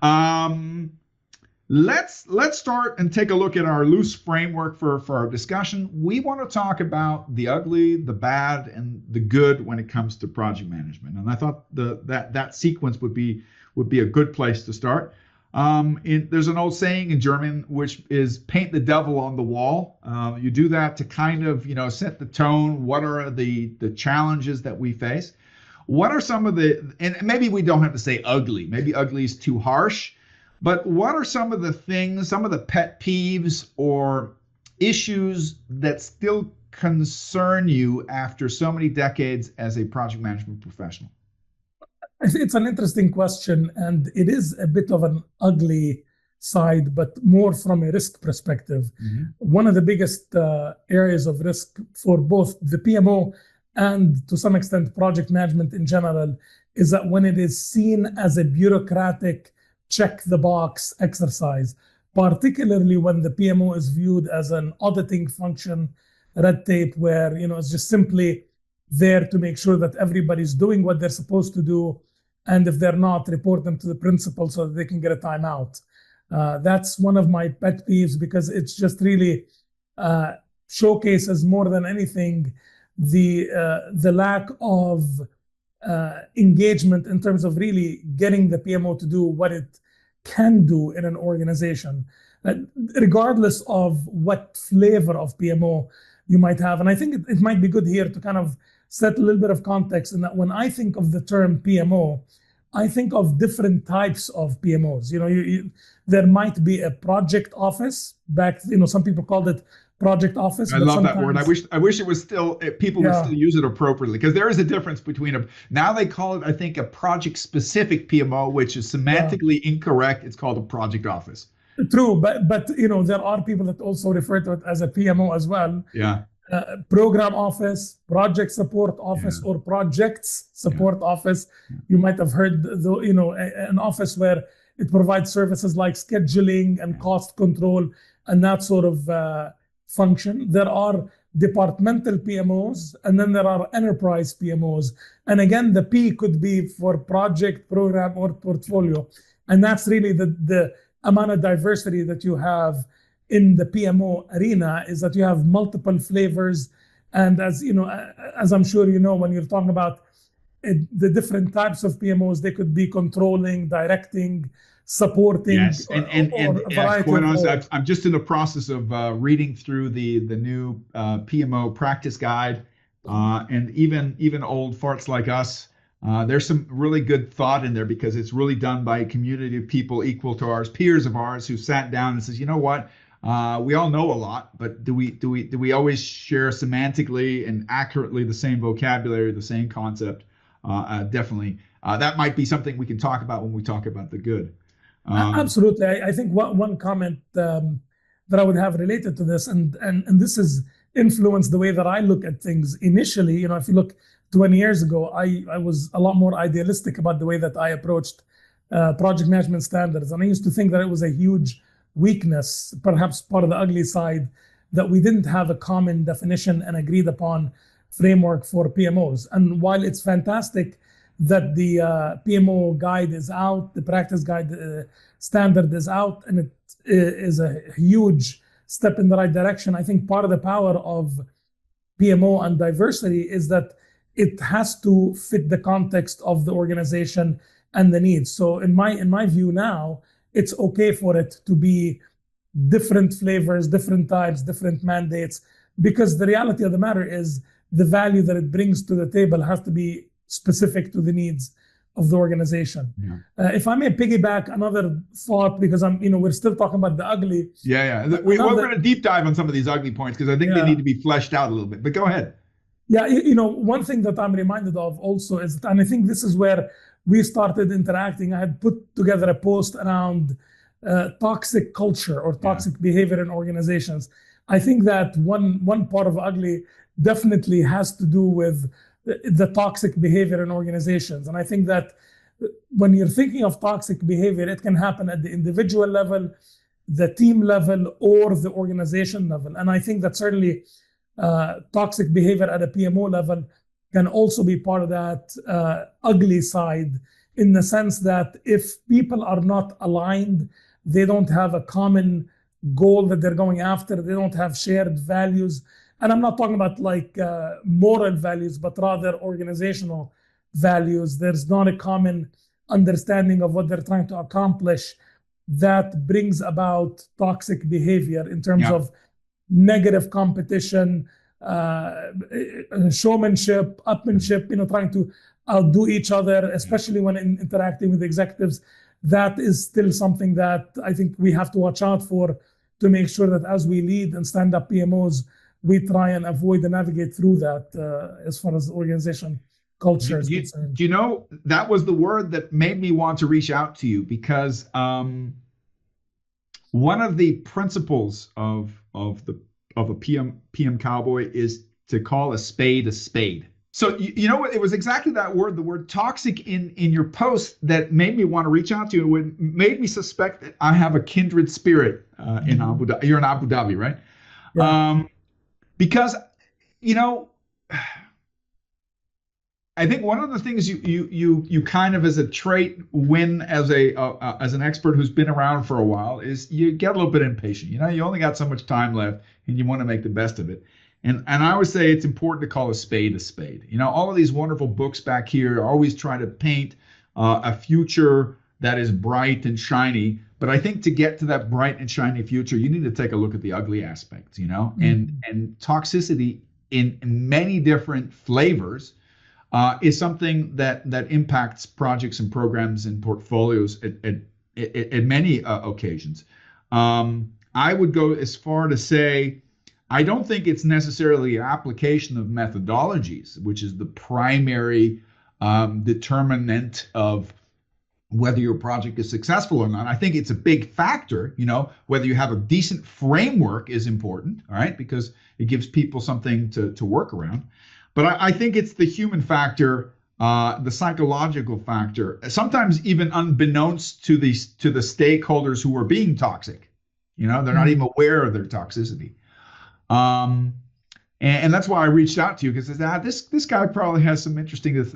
Um, let's start and take a look at our loose framework for our discussion. We want to talk about the ugly, the bad, and the good when it comes to project management. And I thought that sequence would be a good place to start. There's an old saying in German which is paint the devil on the wall. You do that to kind of set the tone. What are the challenges that we face? What are some of and maybe we don't have to say ugly. Maybe ugly is too harsh. But what are some of the things, some of the pet peeves or issues that still concern you after so many decades as a project management professional? I think it's an interesting question, and it is a bit of an ugly side, but more from a risk perspective. Mm-hmm. One of the biggest areas of risk for both the PMO and to some extent project management in general is that when it is seen as a bureaucratic check the box exercise, particularly when the PMO is viewed as an auditing function, red tape, where it's just simply there to make sure that everybody's doing what they're supposed to do, and if they're not, report them to the principal so that they can get a timeout. That's one of my pet peeves, because it's just really showcases more than anything the lack of engagement in terms of really getting the PMO to do what it can do in an organization, regardless of what flavor of PMO you might have. And I think it might be good here to kind of set a little bit of context in that when I think of the term PMO, I think of different types of PMOs. There might be a project office. Some people called it project office. I love that word. I wish it was still, people would still use it appropriately, because there is a difference between now they call it, I think, a project specific PMO, which is semantically incorrect. It's called a project office. True, but there are people that also refer to it as a PMO as well. Yeah. Program office, project support office, or projects support office. You might have heard, an office where it provides services like scheduling and cost control and that sort of function. There are departmental PMOs, and then there are enterprise PMOs. And again, the P could be for project, program, or portfolio. And that's really the amount of diversity that you have in the PMO arena, is that you have multiple flavors. And as I'm sure you know, when you're talking about the different types of PMOs, they could be controlling, directing, supporting. Yes, and quite honestly, I'm just in the process of reading through the new PMO practice guide, and even old farts like us. There's some really good thought in there, because it's really done by a community of people equal to ours, peers of ours, who sat down and says, you know what, we all know a lot, but do we always share semantically and accurately the same vocabulary, the same concept? Definitely, that might be something we can talk about when we talk about the good. Absolutely. I think one comment that I would have related to this, and this has influenced the way that I look at things initially. If you look 20 years ago, I was a lot more idealistic about the way that I approached project management standards. And I used to think that it was a huge weakness, perhaps part of the ugly side, that we didn't have a common definition and agreed upon framework for PMOs. And while it's fantastic that the PMO guide is out, the practice guide standard is out, and it is a huge step in the right direction, I think part of the power of PMO and diversity is that it has to fit the context of the organization and the needs. So in my view now, it's okay for it to be different flavors, different types, different mandates, because the reality of the matter is the value that it brings to the table has to be specific to the needs of the organization. Yeah. If I may piggyback another thought, because we're still talking about the ugly. We're going to deep dive on some of these ugly points, because I think they need to be fleshed out a little bit, but go ahead. Yeah, one thing that I'm reminded of also is, and I think this is where we started interacting, I had put together a post around toxic culture or toxic behavior in organizations. I think that one part of ugly definitely has to do with the toxic behavior in organizations. And I think that when you're thinking of toxic behavior, it can happen at the individual level, the team level, or the organization level. And I think that certainly toxic behavior at a PMO level can also be part of that ugly side in the sense that if people are not aligned, they don't have a common goal that they're going after, they don't have shared values. And I'm not talking about like moral values, but rather organizational values. There's not a common understanding of what they're trying to accomplish. That brings about toxic behavior in terms of negative competition, showmanship, upmanship, trying to outdo each other, especially when interacting with executives. That is still something that I think we have to watch out for, to make sure that as we lead and stand up PMOs, we try and avoid and navigate through that as far as organization culture is concerned. Do you know, that was the word that made me want to reach out to you, because one of the principles of a PM Cowboy is to call a spade a spade. So you know what? It was exactly that word, the word toxic in your post, that made me want to reach out to you. It made me suspect that I have a kindred spirit in Abu Dhabi. You're in Abu Dhabi, right? Yeah. Because I think one of the things you kind of, as a trait, win as an expert who's been around for a while, is you get a little bit impatient. You only got so much time left, and you want to make the best of it. And I always say it's important to call a spade a spade. All of these wonderful books back here always try to paint a future that is bright and shiny. But I think to get to that bright and shiny future, you need to take a look at the ugly aspects, and toxicity in many different flavors is something that impacts projects and programs and portfolios at many occasions. I would go as far to say, I don't think it's necessarily an application of methodologies, which is the primary determinant of whether your project is successful or not. I think it's a big factor, whether you have a decent framework is important, all right, because it gives people something to work around. But I think it's the human factor, the psychological factor, sometimes even unbeknownst to the stakeholders who are being toxic. They're not even aware of their toxicity. And that's why I reached out to you, because I said, this guy probably has some interesting